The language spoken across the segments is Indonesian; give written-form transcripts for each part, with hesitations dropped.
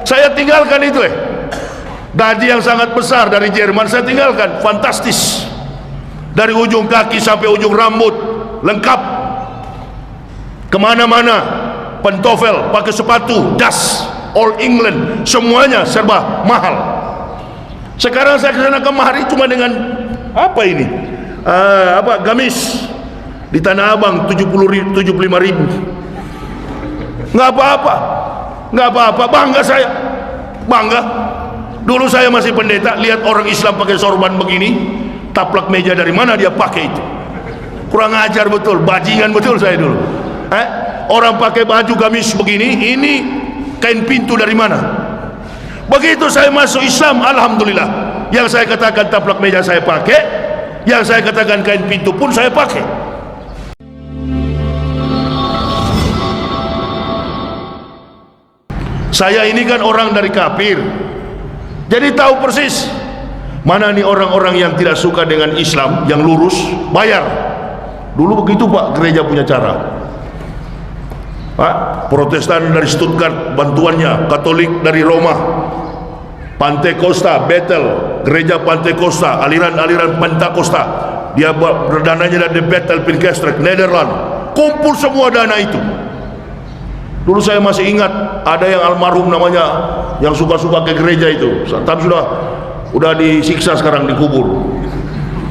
Saya tinggalkan itu gaji yang sangat besar dari Jerman, saya tinggalkan, fantastis, dari ujung kaki sampai ujung rambut lengkap, kemana-mana, pantofel, pakai sepatu, das, all England, semuanya serba mahal. Sekarang saya kesana kemari cuma dengan apa ini, gamis di Tanah Abang 75.000, nggak apa-apa, bangga saya, bangga. Dulu saya masih pendeta, lihat orang Islam pakai sorban begini, taplak meja dari mana dia pakai itu? Kurang ajar betul, bajingan betul saya dulu. Orang pakai baju gamis begini, ini kain pintu dari mana? Begitu saya masuk Islam, alhamdulillah, yang saya katakan taplak meja saya pakai, yang saya katakan kain pintu pun saya pakai. Saya ini kan orang dari kafir, jadi tahu persis mana nih orang-orang yang tidak suka dengan Islam, yang lurus, bayar. Dulu begitu Pak, gereja punya cara. Pak, Protestan dari Stuttgart bantuannya, Katolik dari Roma, Pantekosta, Bethel, gereja Pantekosta, aliran-aliran Pentakosta, dia dananya dari Bethel, Pinkestrek, Nederland, kumpul semua dana itu. Dulu saya masih ingat ada yang almarhum namanya, yang suka-suka ke gereja itu, tapi sudah disiksa sekarang, dikubur.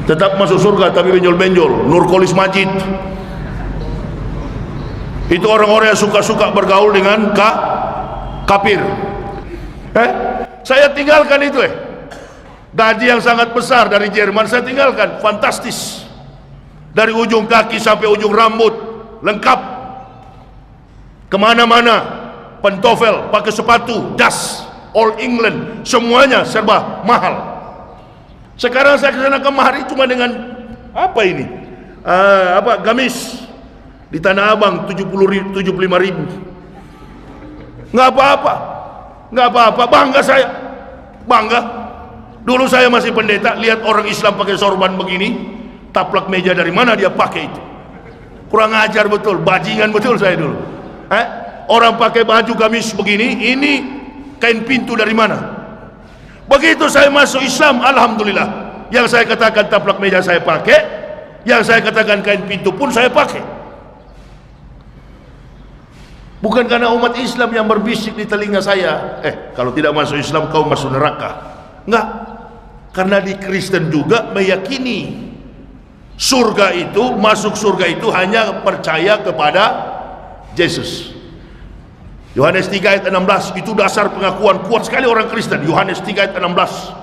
Tetap masuk surga tapi benjol-benjol, Nurkolis Majid. Itu orang-orang yang suka-suka bergaul dengan kafir. Saya tinggalkan itu gaji yang sangat besar dari Jerman, saya tinggalkan, fantastis, dari ujung kaki sampai ujung rambut lengkap, kemana-mana, pantofel, pakai sepatu, das, all England, semuanya serba mahal. Sekarang saya kesana kemari cuma dengan apa ini, gamis di Tanah Abang 75.000, nggak apa-apa, bangga saya, bangga. Dulu saya masih pendeta, lihat orang Islam pakai sorban begini, taplak meja dari mana dia pakai itu? Kurang ajar betul, bajingan betul saya dulu. Orang pakai baju gamis begini, ini kain pintu dari mana? Begitu saya masuk Islam, alhamdulillah, yang saya katakan taplak meja saya pakai, yang saya katakan kain pintu pun saya pakai. Bukan karena umat Islam yang berbisik di telinga saya, kalau tidak masuk Islam kau masuk neraka. Enggak, karena di Kristen juga meyakini surga itu, masuk surga itu hanya percaya kepada Yesus. Yohanes 3 ayat 16 itu dasar pengakuan kuat sekali orang Kristen. Yohanes 3 ayat 16,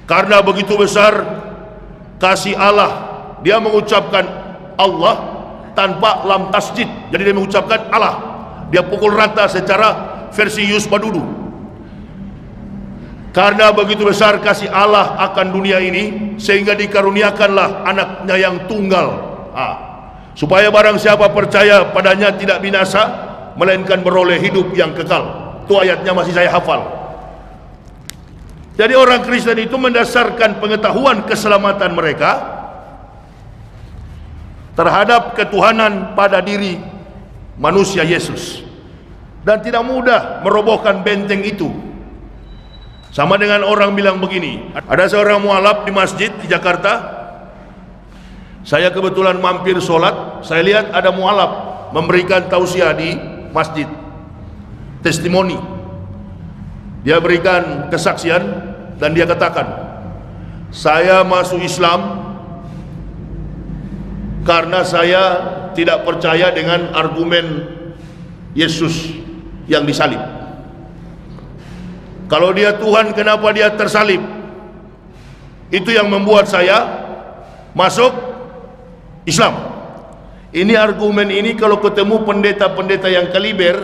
karena begitu besar kasih Allah, dia mengucapkan Allah tanpa lam tasjid, jadi dia mengucapkan Allah, dia pukul rata secara versi Yus Padudu. Karena begitu besar kasih Allah akan dunia ini, sehingga dikaruniakanlah anaknya yang tunggal, supaya barang siapa percaya padanya tidak binasa, melainkan beroleh hidup yang kekal. Itu ayatnya masih saya hafal. Jadi orang Kristen itu mendasarkan pengetahuan keselamatan mereka terhadap ketuhanan pada diri manusia Yesus, dan tidak mudah merobohkan benteng itu. Sama dengan orang bilang begini, ada seorang mualaf di masjid di Jakarta, saya kebetulan mampir sholat, saya lihat ada mualaf memberikan tausiah di masjid, testimoni, dia berikan kesaksian, dan dia katakan, saya masuk Islam karena saya tidak percaya dengan argumen Yesus yang disalib. Kalau dia Tuhan, kenapa dia tersalib? Itu yang membuat saya masuk Islam. Ini argumen ini kalau ketemu pendeta-pendeta yang kaliber,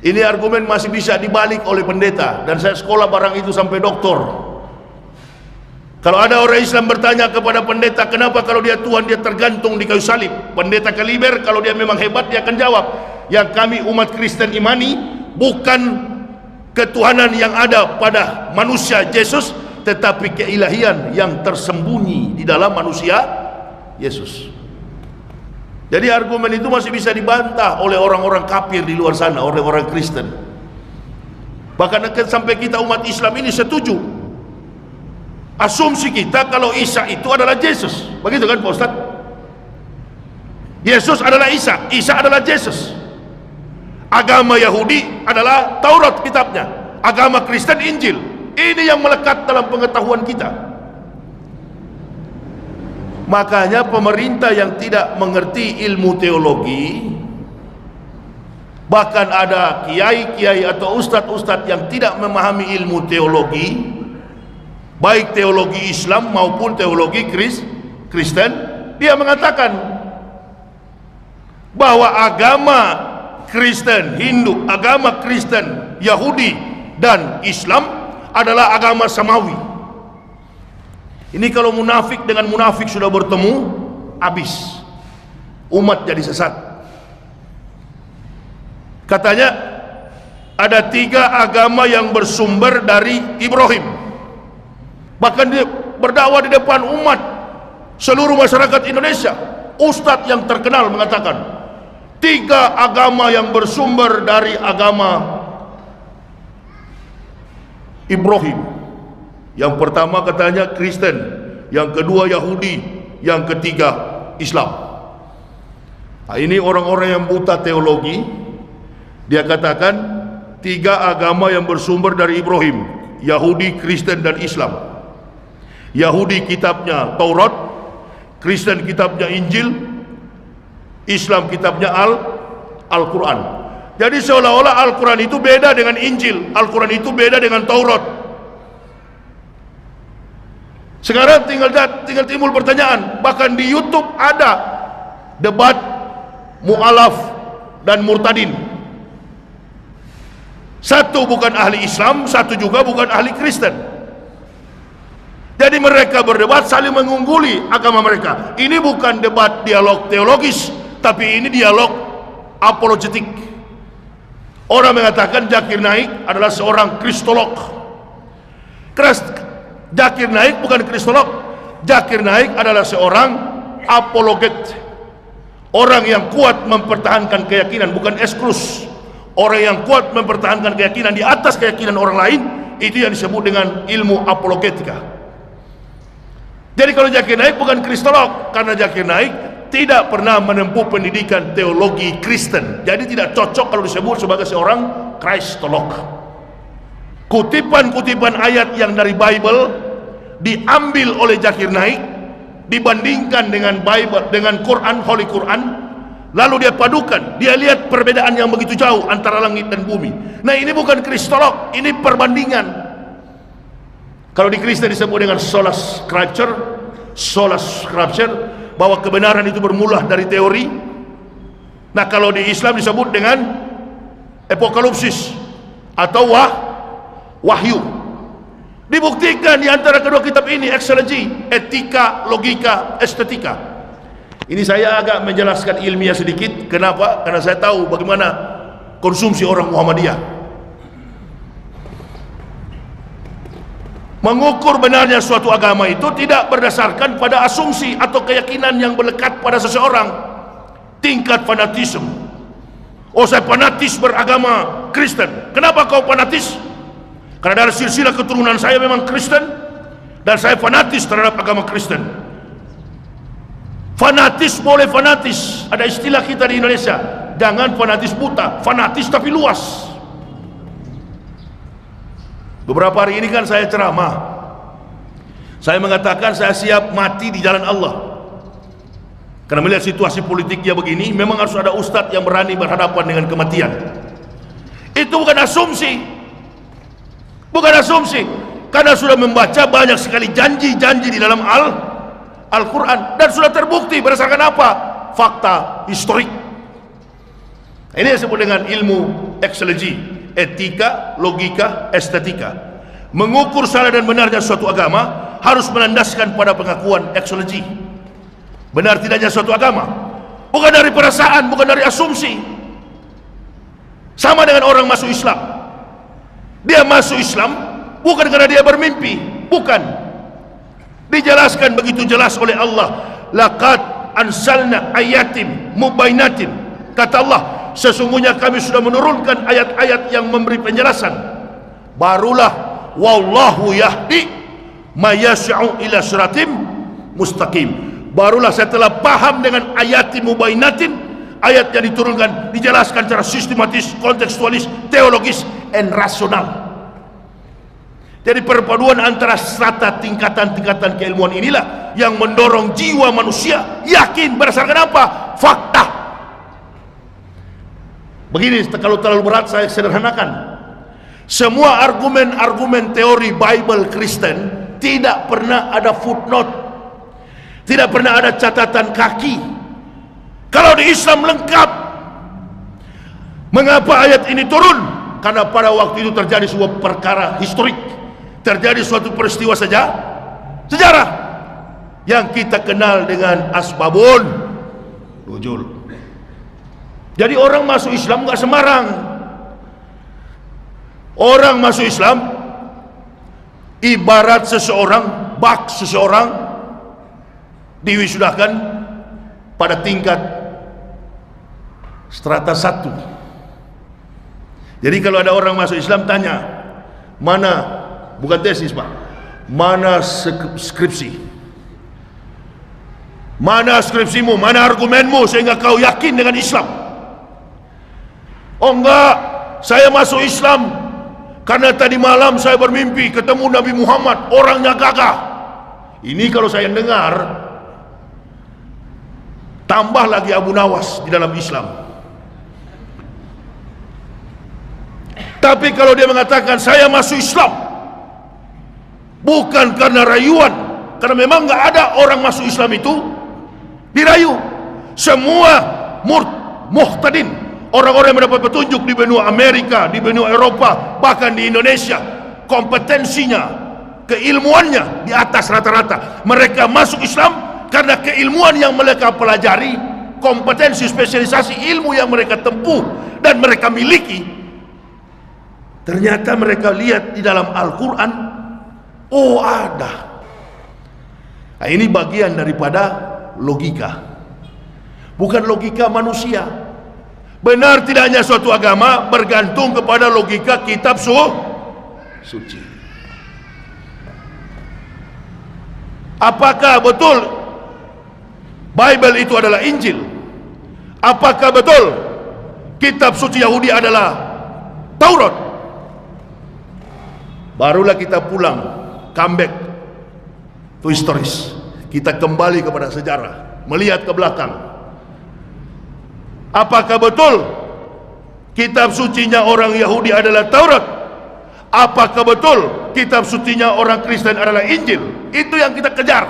ini argumen masih bisa dibalik oleh pendeta, dan saya sekolah barang itu sampai doktor. Kalau ada orang Islam bertanya kepada pendeta, kenapa kalau dia Tuhan dia tergantung di kayu salib? Pendeta kaliber kalau dia memang hebat, dia akan jawab, yang kami umat Kristen imani bukan ketuhanan yang ada pada manusia Yesus, tetapi keilahian yang tersembunyi di dalam manusia Yesus. Jadi argumen itu masih bisa dibantah oleh orang-orang kafir di luar sana, oleh orang Kristen. Bahkan sampai kita umat Islam ini setuju. Asumsi kita kalau Isa itu adalah Yesus. Begitu kan Pak Ustaz? Yesus adalah Isa, Isa adalah Yesus. Agama Yahudi adalah Taurat kitabnya, agama Kristen Injil. Ini yang melekat dalam pengetahuan kita. Makanya pemerintah yang tidak mengerti ilmu teologi, bahkan ada kiai-kiai atau ustadz-ustadz yang tidak memahami ilmu teologi, baik teologi Islam maupun teologi Kristen, dia mengatakan bahwa agama Kristen, Hindu, agama Kristen, Yahudi dan Islam adalah agama samawi. Ini kalau munafik dengan munafik sudah bertemu, habis. Umat jadi sesat. Katanya ada 3 agama yang bersumber dari Ibrahim. Bahkan dia berdakwah di depan umat seluruh masyarakat Indonesia. Ustadz yang terkenal mengatakan 3 agama yang bersumber dari agama Ibrahim. Yang pertama katanya Kristen, yang kedua Yahudi, yang ketiga Islam. Nah, ini orang-orang yang buta teologi. Dia katakan 3 agama yang bersumber dari Ibrahim, Yahudi, Kristen dan Islam. Yahudi kitabnya Taurat, Kristen kitabnya Injil, Islam kitabnya Al-Quran. Jadi seolah-olah Al-Quran itu beda dengan Injil, Al-Quran itu beda dengan Taurat. Sekarang tinggal timbul pertanyaan, bahkan di YouTube ada debat mu'alaf dan murtadin. Satu bukan ahli Islam, satu juga bukan ahli Kristen. Jadi mereka berdebat saling mengungguli agama mereka. Ini bukan debat dialog teologis, tapi ini dialog apologetik. Orang mengatakan Zakir Naik adalah seorang kristolog. Zakir Naik bukan kristolog. Zakir Naik adalah seorang apologet. Orang yang kuat mempertahankan keyakinan, bukan eksklus. Orang yang kuat mempertahankan keyakinan di atas keyakinan orang lain, itu yang disebut dengan ilmu apologetika. Jadi kalau Zakir Naik bukan kristolog, karena Zakir Naik tidak pernah menempuh pendidikan teologi Kristen. Jadi tidak cocok kalau disebut sebagai seorang kristolog. Kutipan-kutipan ayat yang dari Bible diambil oleh Zakir Naik, dibandingkan dengan Bible, dengan Quran, Holy Quran, lalu dia padukan, dia lihat perbedaan yang begitu jauh antara langit dan bumi. Nah, ini bukan kristolog, ini perbandingan. Kalau di Kristen disebut dengan sola scripture, bahwa kebenaran itu bermula dari teori. Nah, kalau di Islam disebut dengan apokalipsis atau wahyu. Dibuktikan di antara kedua kitab ini, eksegesi, etika, logika, estetika. Ini saya agak menjelaskan ilmiah sedikit. Kenapa? Karena saya tahu bagaimana konsumsi orang Muhammadiyah. Mengukur benarnya suatu agama itu tidak berdasarkan pada asumsi atau keyakinan yang melekat pada seseorang. Tingkat fanatisme. Oh, saya fanatis beragama Kristen. Kenapa kau fanatis? Karena dari silsilah keturunan saya memang Kristen, dan saya fanatis terhadap agama Kristen. Fanatis boleh fanatis. Ada istilah kita di Indonesia, jangan fanatis buta, fanatis tapi luas. Beberapa hari ini kan saya ceramah. Saya mengatakan saya siap mati di jalan Allah. Karena melihat situasi politiknya begini, memang harus ada ustadz yang berani berhadapan dengan kematian. Itu bukan asumsi. Bukan asumsi. Karena sudah membaca banyak sekali janji-janji di dalam Al-Quran, dan sudah terbukti berdasarkan apa? Fakta historik. Ini yang disebut dengan ilmu eksegesi, etika, logika, estetika. Mengukur salah dan benarnya suatu agama harus melandaskan pada pengakuan eksegesi. Benar tidaknya suatu agama bukan dari perasaan, bukan dari asumsi. Sama dengan orang masuk Islam. Dia masuk Islam bukan karena dia bermimpi, bukan. Dijelaskan begitu jelas oleh Allah, laqad anzalna ayatim mubainatin. Kata Allah, sesungguhnya kami sudah menurunkan ayat-ayat yang memberi penjelasan. barulah wallahu yahdi mayasya'u ila siratim mustaqim. Barulah saya telah paham dengan ayatin mubainatin, ayat yang diturunkan, dijelaskan secara sistematis, kontekstualis, teologis, dan rasional. Jadi perpaduan antara strata tingkatan-tingkatan keilmuan inilah yang mendorong jiwa manusia yakin berdasarkan apa? Fakta. Begini, kalau terlalu berat saya sederhanakan. Semua argumen-argumen teori Bible Kristen tidak pernah ada footnote, tidak pernah ada catatan kaki. Kalau di Islam lengkap. Mengapa ayat ini turun? Karena pada waktu itu terjadi sebuah perkara historik, terjadi suatu peristiwa saja sejarah yang kita kenal dengan asbabun nuzul. Jadi orang masuk Islam nggak sembarang. Orang masuk Islam ibarat seseorang, bak seseorang diwisudahkan pada tingkat strata 1. Jadi kalau ada orang masuk Islam tanya, mana, bukan tesis Pak, mana skripsi, mana skripsimu, mana argumenmu sehingga kau yakin dengan Islam? Oh enggak, saya masuk Islam karena tadi malam saya bermimpi ketemu Nabi Muhammad, orangnya gagah. Ini kalau saya dengar, tambah lagi Abu Nawas di dalam Islam. Tapi kalau dia mengatakan saya masuk Islam bukan karena rayuan, karena memang nggak ada orang masuk Islam itu dirayu. Semua muhtadin, orang-orang yang mendapat petunjuk di benua Amerika, di benua Eropa, bahkan di Indonesia, kompetensinya, keilmuannya di atas rata-rata. Mereka masuk Islam karena keilmuan yang mereka pelajari, kompetensi, spesialisasi ilmu yang mereka tempuh dan mereka miliki. Ternyata mereka lihat di dalam Al-Quran, oh ada. Nah, ini bagian daripada logika, bukan logika manusia. Benar tidaknya suatu agama bergantung kepada logika kitab suci. Apakah betul Bible itu adalah Injil? Apakah betul kitab suci Yahudi adalah Taurat? Barulah kita pulang, comeback to historis. Kita kembali kepada sejarah, melihat ke belakang. Apakah betul kitab sucinya orang Yahudi adalah Taurat? Apakah betul kitab sucinya orang Kristen adalah Injil? Itu yang kita kejar.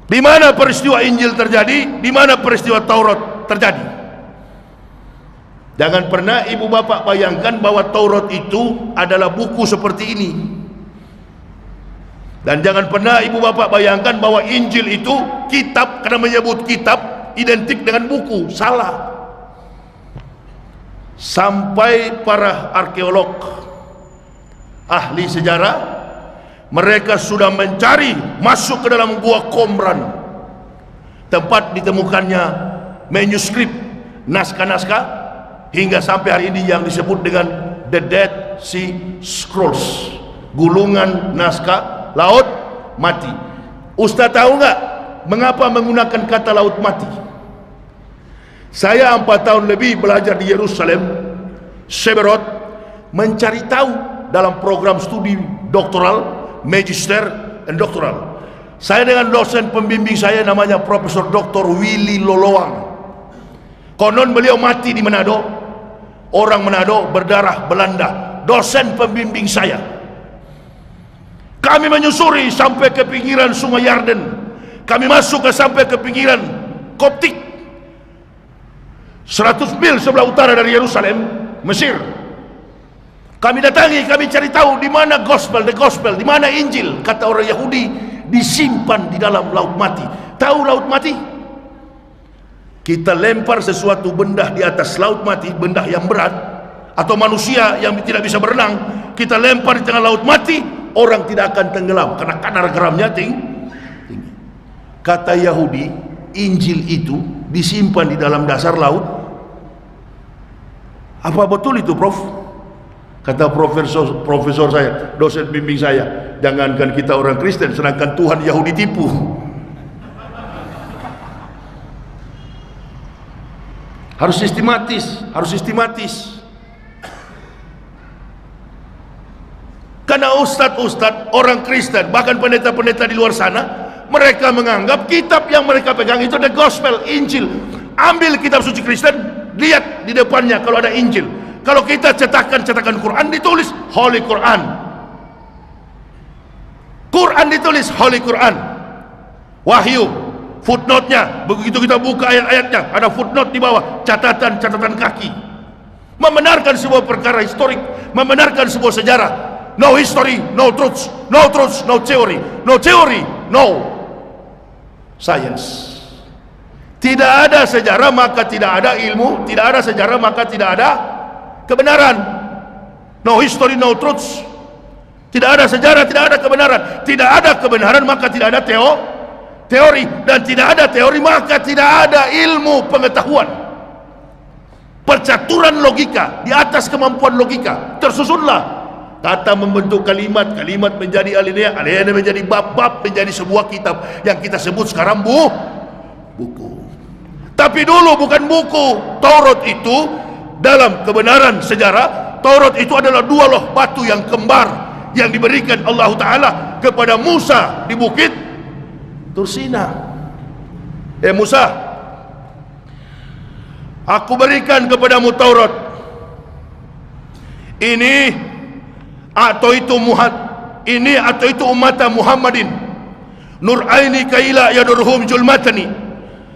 Di mana peristiwa Injil terjadi? Di mana peristiwa Taurat terjadi? Jangan pernah ibu bapak bayangkan bahwa Taurat itu adalah buku seperti ini. Dan jangan pernah ibu bapak bayangkan bahwa Injil itu kitab, karena menyebut kitab identik dengan buku. Salah. Sampai para arkeolog, ahli sejarah, mereka sudah mencari masuk ke dalam gua Qumran, tempat ditemukannya manuskrip, naskah-naskah, hingga sampai hari ini yang disebut dengan The Dead Sea Scrolls, gulungan naskah laut mati. Ustaz tahu nggak mengapa menggunakan kata laut mati? Saya 4 tahun lebih belajar di Yerusalem, Seberot, mencari tahu dalam program studi doktoral, magister, dan doktoral. Saya dengan dosen pembimbing saya namanya Profesor Dr. Willy Loloang. Konon beliau mati di Manado. Orang Manado berdarah Belanda. Dosen pembimbing saya. Kami menyusuri sampai ke pinggiran Sungai Yarden. Kami masuk sampai ke pinggiran Koptik, 100 mil sebelah utara dari Yerusalem, Mesir. Kami datangi, kami cari tahu di mana the gospel, di mana Injil. Kata orang Yahudi, disimpan di dalam laut mati. Tahu laut mati? Kita lempar sesuatu benda di atas laut mati, benda yang berat, atau manusia yang tidak bisa berenang, kita lempar di tengah laut mati, orang tidak akan tenggelam karena kadar garamnya tinggi. Kata Yahudi, Injil itu disimpan di dalam dasar laut. Apa betul itu, Prof? Kata profesor saya, dosen bimbing saya, jangankan kita orang Kristen, sedangkan Tuhan Yahudi tipu. Harus sistematis, harus sistematis. Karena ustadz-ustadz orang Kristen, bahkan pendeta-pendeta di luar sana, mereka menganggap kitab yang mereka pegang itu ada gospel, Injil. Ambil kitab suci Kristen, lihat di depannya kalau ada Injil. Kalau kita cetakan Quran, ditulis Holy Quran. Quran ditulis Holy Quran. Wahyu, footnote-nya, begitu kita buka ayat-ayatnya, ada footnote di bawah, catatan-catatan kaki. Membenarkan sebuah perkara historik, membenarkan sebuah sejarah. No history, no truth, no truth, no theory, no theory, no science. Tidak ada sejarah maka tidak ada ilmu, tidak ada sejarah maka tidak ada kebenaran. No history, no truth. Tidak ada sejarah, tidak ada kebenaran. Tidak ada kebenaran maka tidak ada teori, dan tidak ada teori maka tidak ada ilmu pengetahuan. Percaturan logika di atas kemampuan logika tersusunlah. Kata membentuk kalimat, kalimat menjadi alinea, alinea menjadi bab-bab, menjadi sebuah kitab yang kita sebut sekarang buku. Tapi dulu bukan buku. Taurat itu dalam kebenaran sejarah, Taurat itu adalah dua loh batu yang kembar yang diberikan Allah Ta'ala kepada Musa di bukit Tursina. Musa, aku berikan kepadamu Taurat ini atau itu ini atau itu ummata Muhammadin nur aini kaila yadurhum julmatani.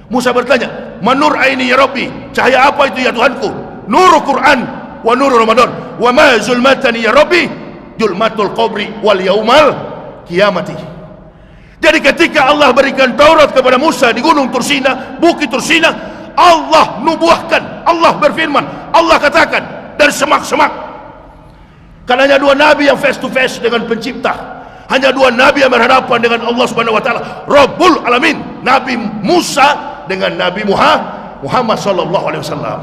Musa bertanya, manur aini ya Rabbi, cahaya apa itu ya Tuhanku? Nurul Quran wa nurul Ramadan. Wa ma zulmatani ya Rabbi, julmatul qabri wal yaumal kiamati. Jadi ketika Allah berikan Taurat kepada Musa di gunung Tursina, bukit Tursina, Allah nubuahkan, Allah berfirman, Allah katakan dari semak-semak. Karena hanya dua nabi yang face to face dengan pencipta, hanya dua nabi yang berhadapan dengan Allah Subhanahu wa taala, Rabbul Alamin, Nabi Musa dengan Nabi Muhammad sallallahu alaihi wasallam.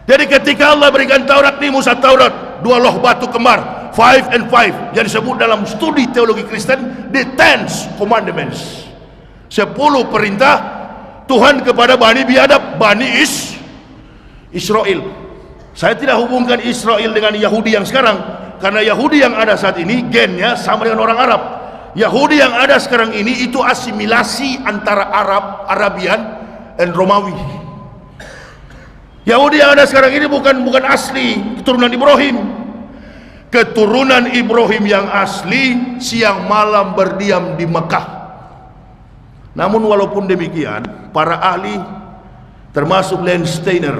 Jadi ketika Allah berikan Taurat ini, Musa Taurat, dua loh batu kembar, 5 and 5, yang disebut dalam studi teologi Kristen the 10 commandments, 10 perintah Tuhan kepada Bani biadab, Bani Israel. Saya tidak hubungkan Israel dengan Yahudi yang sekarang, karena Yahudi yang ada saat ini gennya sama dengan orang Arab. Yahudi yang ada sekarang ini itu asimilasi antara Arabian dan Romawi. Yahudi yang ada sekarang ini bukan asli keturunan Ibrahim. Keturunan Ibrahim yang asli siang malam berdiam di Mekah. Namun walaupun demikian, para ahli termasuk Landsteiner,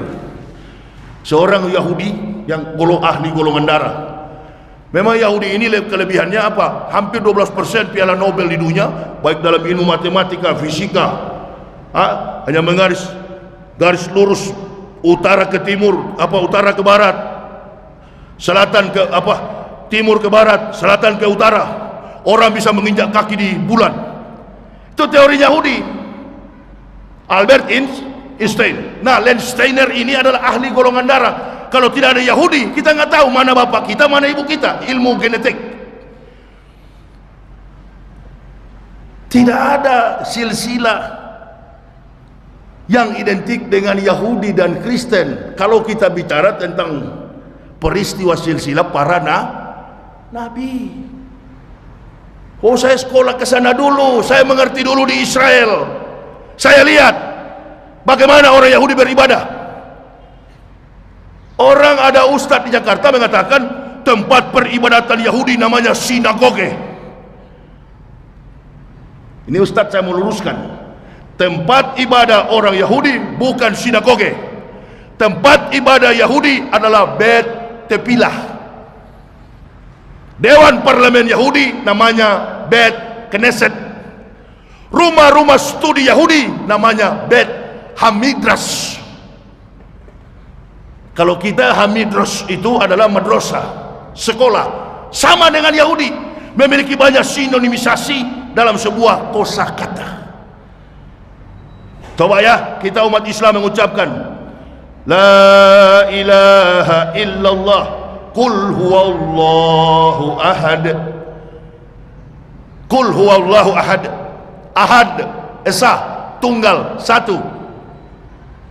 seorang Yahudi yang ahli golongan darah. Memang Yahudi ini kelebihannya apa? Hampir 12% piala Nobel di dunia, baik dalam ilmu matematika, fisika, hanya garis lurus utara ke timur, utara ke barat, selatan ke timur ke barat, selatan ke utara. Orang bisa menginjak kaki di bulan. Itu teori Yahudi. Albert Einstein. Nah, Landsteiner ini adalah ahli golongan darah. Kalau tidak ada Yahudi, kita nggak tahu mana bapak kita, mana ibu kita. Ilmu genetik. Tidak ada silsilah yang identik dengan Yahudi dan Kristen. Kalau kita bicara tentang peristiwa silsilah para nabi. Oh, saya sekolah ke sana dulu, saya mengerti dulu di Israel. Saya lihat bagaimana orang Yahudi beribadah. Orang ada ustadz di Jakarta mengatakan tempat peribadatan Yahudi namanya sinagoge. Ini ustadz saya mau luruskan. Tempat ibadah orang Yahudi bukan sinagoge. Tempat ibadah Yahudi adalah Bet Tepilah. Dewan Parlemen Yahudi namanya Bet Knesset. Rumah-rumah studi Yahudi namanya Bet Hamidras. Kalau kita Hamidras itu adalah madrasah, sekolah, sama dengan Yahudi, memiliki banyak sinonimisasi dalam sebuah kosakata. Coba ya, kita umat Islam mengucapkan La ilaha illallah Qul huwallahu ahad. Qul huwallahu ahad. Ahad, esa, tunggal, satu.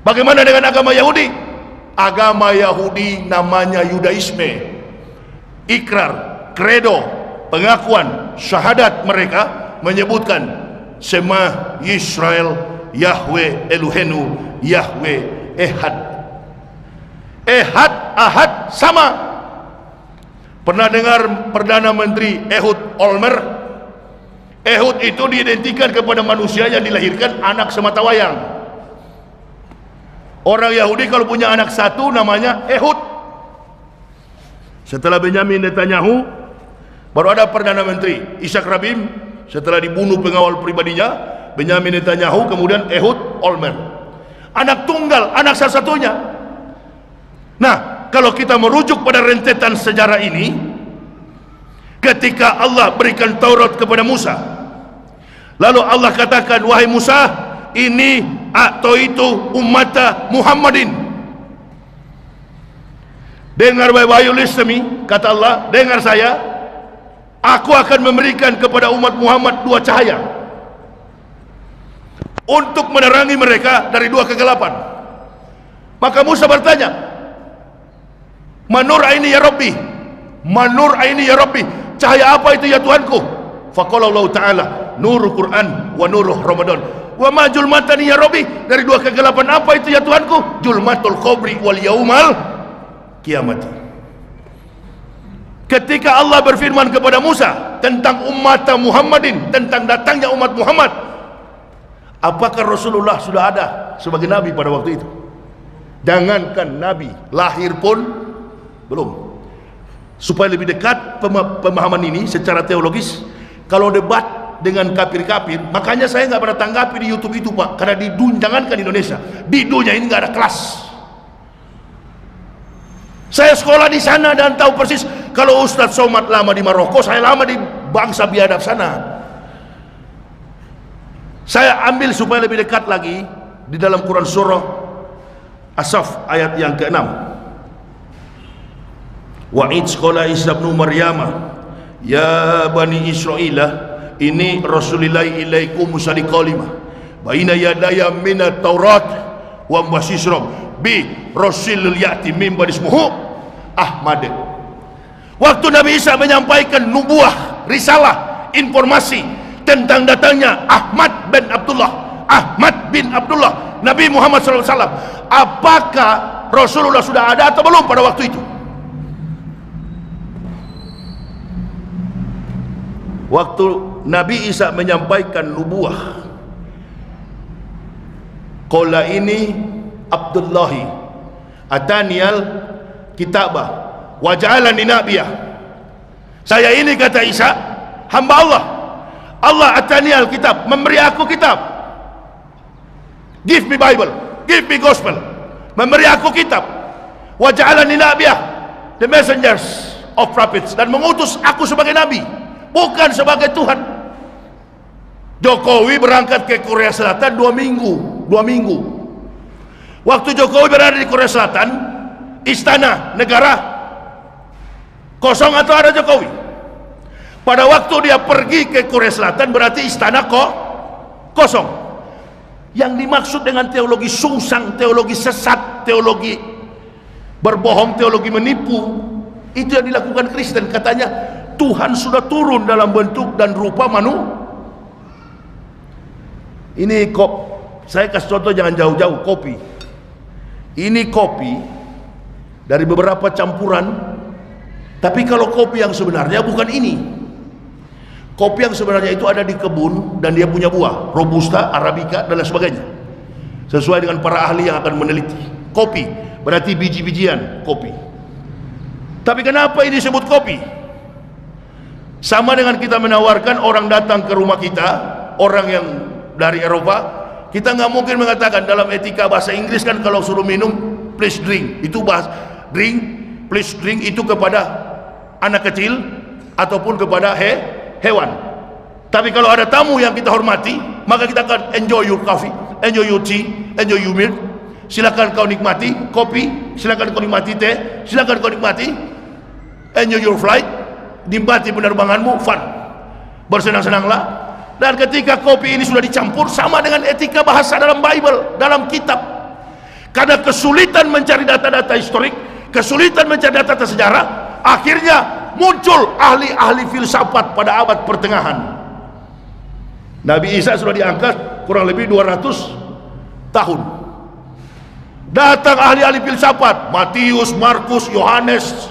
Bagaimana dengan agama Yahudi? Agama Yahudi namanya Yudaisme. Ikrar, kredo, pengakuan, syahadat mereka menyebutkan Shema Yisrael Yahweh Elohenu Yahweh Ehad. Ehad, ahad sama. Pernah dengar Perdana Menteri Ehud Olmert? Ehud itu diidentikan kepada manusia yang dilahirkan anak semata wayang. Orang Yahudi kalau punya anak satu namanya Ehud. Setelah Benyamin Netanyahu, baru ada Perdana Menteri Ishak Rabin. Setelah dibunuh pengawal pribadinya Benyamin Netanyahu, kemudian Ehud Olmert. Anak tunggal, anak satu-satunya. Nah, kalau kita merujuk pada rentetan sejarah ini, ketika Allah berikan Taurat kepada Musa, lalu Allah katakan, wahai Musa, ini atau itu ummata Muhammadin. Dengar wahai listen me, kata Allah, dengar saya, aku akan memberikan kepada umat Muhammad dua cahaya untuk menerangi mereka dari dua kegelapan. Maka Musa bertanya, manur aini ya Rabbi, manur aini ya Rabbi, cahaya apa itu ya Tuhanku? Faqala Allah Ta'ala, nurul Quran wa nuruh Ramadan. Wa ma julmatani ya Rabbi, dari dua kegelapan apa itu ya Tuhanku? Julmatul qabri wal yaumal kiamati. Ketika Allah berfirman kepada Musa tentang umat Muhammadin, tentang datangnya umat Muhammad, apakah Rasulullah sudah ada sebagai Nabi pada waktu itu? Jangankan Nabi, lahir pun belum. Supaya lebih dekat pemahaman ini secara teologis, kalau debat dengan kafir-kafir, makanya saya nggak pernah tanggapi di YouTube itu Pak, karena jangankan di Indonesia, di dunia ini nggak ada kelas. Saya sekolah di sana dan tahu persis. Kalau Ustadz Somad lama di Maroko, saya lama di bangsa biadab sana. Saya ambil supaya lebih dekat lagi di dalam Quran surah As-Saff ayat yang ke-6. Wa'id sekolah Isa bin Maryam, ya bani Israila, ini Rasulillah ilaikum musadiqalimah baina yadaya minat Taurat wa mbasisram bi Rasulul ya'ti min badismuhu Ahmad. Waktu Nabi Isa menyampaikan nubuah, risalah, informasi tentang datangnya Ahmad bin Abdullah, Nabi Muhammad SAW, apakah Rasulullah sudah ada atau belum pada waktu itu? Waktu Nabi Isa menyampaikan nubuah, qala ini Abdullahi ataniyal kitabah wa ja'alani nabiyah. Saya ini, kata Isa, hamba Allah. Allah ataniyal kitab, memberi aku kitab. Give me Bible, give me gospel, memberi aku kitab. Wa ja'alani nabiyah, the messengers of prophets, dan mengutus aku sebagai nabi, bukan sebagai Tuhan. Jokowi berangkat ke Korea Selatan 2 minggu. Waktu Jokowi berada di Korea Selatan, istana negara kosong atau ada Jokowi? Pada waktu dia pergi ke Korea Selatan berarti istana kosong. Yang dimaksud dengan teologi sungsang, teologi sesat, teologi berbohong, teologi menipu, itu yang dilakukan Kristen. Katanya Tuhan sudah turun dalam bentuk dan rupa ini saya kasih contoh, jangan jauh-jauh, kopi. Ini kopi dari beberapa campuran, tapi kalau kopi yang sebenarnya bukan ini. Kopi yang sebenarnya itu ada di kebun dan dia punya buah, robusta, arabica dan lain sebagainya, sesuai dengan para ahli yang akan meneliti. Kopi berarti biji-bijian kopi. Tapi kenapa ini disebut kopi? Sama dengan kita menawarkan orang datang ke rumah kita, orang yang dari Eropa, kita nggak mungkin mengatakan dalam etika bahasa Inggris kan, kalau suruh minum please drink, itu bahasa please drink itu kepada anak kecil ataupun kepada hewan. Tapi kalau ada tamu yang kita hormati, maka kita akan enjoy your coffee, enjoy your tea, enjoy your milk. Silakan kau nikmati kopi, silakan kau nikmati teh, silakan kau nikmati. enjoy your flight, nikmati penerbanganmu, fun, bersenang-senanglah. Dan ketika kopi ini sudah dicampur, sama dengan etika bahasa dalam Bible, dalam kitab. Karena kesulitan mencari data-data historik, kesulitan mencari data sejarah, akhirnya muncul ahli-ahli filsafat pada abad pertengahan. Nabi Isa sudah diangkat kurang lebih 200 tahun. Datang ahli-ahli filsafat, Matius, Markus, Yohanes,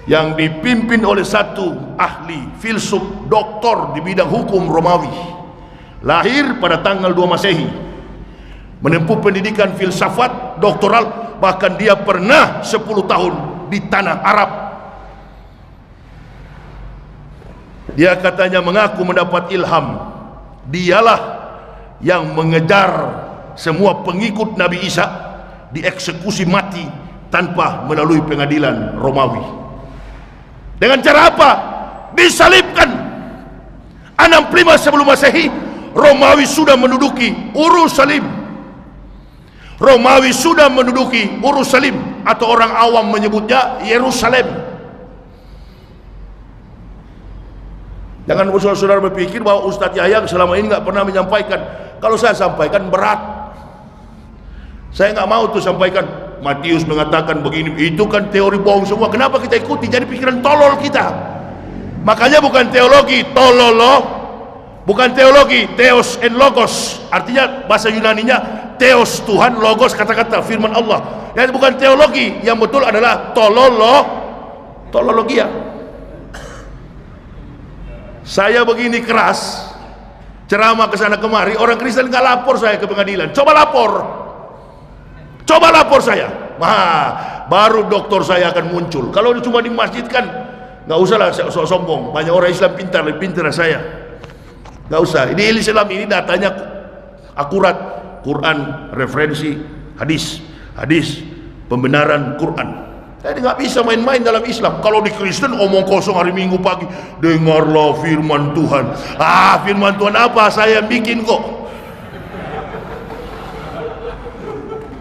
yang dipimpin oleh satu ahli filsuf doktor di bidang hukum Romawi, lahir pada tanggal 2 Masehi, menempuh pendidikan filsafat doktoral, bahkan dia pernah 10 tahun di tanah Arab. Dia katanya mengaku mendapat ilham, dialah yang mengejar semua pengikut Nabi Isa dieksekusi mati tanpa melalui pengadilan Romawi. Dengan cara apa? Disalibkan. 65 sebelum Masehi, Romawi sudah menduduki Urusalim. Romawi sudah menduduki Urusalim, atau orang awam menyebutnya Yerusalem. Jangan saudara berpikir bahwa Ustadz Yahya selama ini nggak pernah menyampaikan. Kalau saya sampaikan berat. Saya nggak mau tuh sampaikan Matius mengatakan begini, itu kan teori bohong semua. Kenapa kita ikuti? Jadi pikiran tolol kita. Makanya bukan teologi tololo, bukan teologi teos and logos, artinya bahasa Yunaninya teos Tuhan, logos kata-kata firman Allah. Yang bukan teologi, yang betul adalah tolologia. Saya begini keras ceramah ke sana kemari, orang Kristen nggak lapor saya ke pengadilan. Coba lapor saya, baru doktor saya akan muncul. Kalau cuma di masjid kan nggak usah lah sombong. Banyak orang Islam pintar, lebih pintar saya. Nggak usah. Ini Islam ini datanya akurat, Quran, referensi, hadis, pembenaran Quran. Jadi nggak bisa main-main dalam Islam. Kalau di Kristen omong kosong hari Minggu pagi, dengarlah firman Tuhan. Firman Tuhan apa? Saya bikin kok.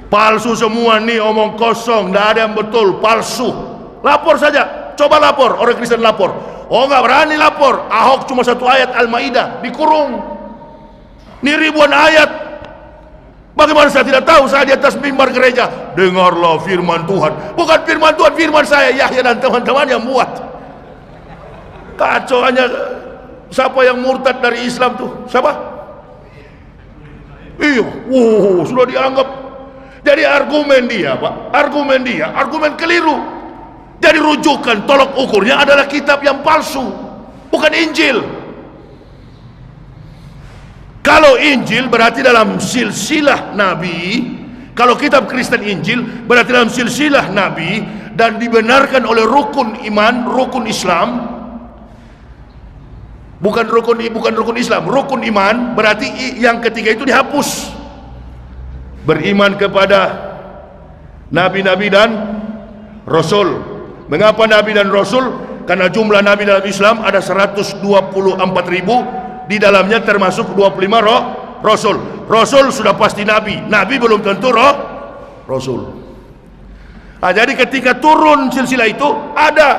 Palsu semua nih, omong kosong, tidak ada yang betul, palsu. Lapor saja, coba lapor, orang Kristen lapor. Oh nggak berani lapor, Ahok cuma 1 ayat Al-Maidah, dikurung. Ini ribuan ayat. Bagaimana saya tidak tahu? Saya di atas mimbar gereja, dengarlah firman Tuhan. Bukan firman Tuhan, firman saya, Yahya dan teman-teman yang buat. Kacau. Hanya siapa yang murtad dari Islam tuh? Siapa? Iya, sudah dianggap. Jadi argumen dia, Pak, argumen keliru. Jadi rujukan, tolok ukurnya adalah kitab yang palsu, bukan Injil. Kalau Injil berarti dalam silsilah Nabi. Kalau kitab Kristen Injil berarti dalam silsilah Nabi dan dibenarkan oleh rukun iman, rukun Islam. Bukan rukun Islam, rukun iman berarti yang ketiga itu dihapus. Beriman kepada nabi-nabi dan rasul. Mengapa nabi dan rasul? Karena jumlah nabi dalam Islam ada 124.000, di dalamnya termasuk 25 rasul. Rasul sudah pasti nabi, nabi belum tentu rasul. Jadi ketika turun silsilah itu, ada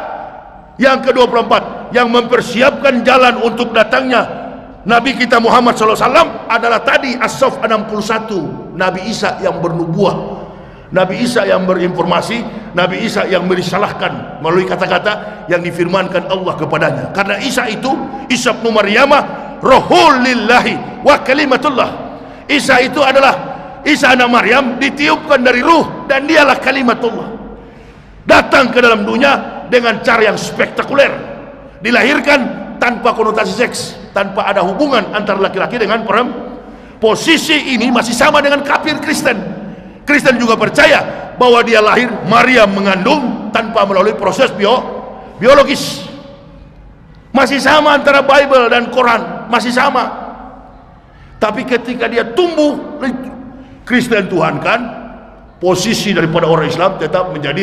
yang ke-24 yang mempersiapkan jalan untuk datangnya Nabi kita Muhammad SAW adalah tadi As-Saff 61, Nabi Isa yang bernubuah, Nabi Isa yang berinformasi, Nabi Isa yang merisalahkan melalui kata-kata yang difirmankan Allah kepadanya. Karena Isa itu, Isa bin Maryamah Rohul lillahi wa kalimatullah. Isa itu adalah Isa anak Maryam, ditiupkan dari ruh, dan dialah kalimatullah. Datang ke dalam dunia dengan cara yang spektakuler, dilahirkan tanpa konotasi seks, tanpa ada hubungan antara laki-laki dengan perempuan. Posisi ini masih sama dengan kafir Kristen. Kristen juga percaya bahwa dia lahir, Maryam mengandung tanpa melalui proses biologis. Masih sama antara Bible dan Quran, masih sama. Tapi ketika dia tumbuh, Kristen Tuhan kan, posisi daripada orang Islam tetap menjadi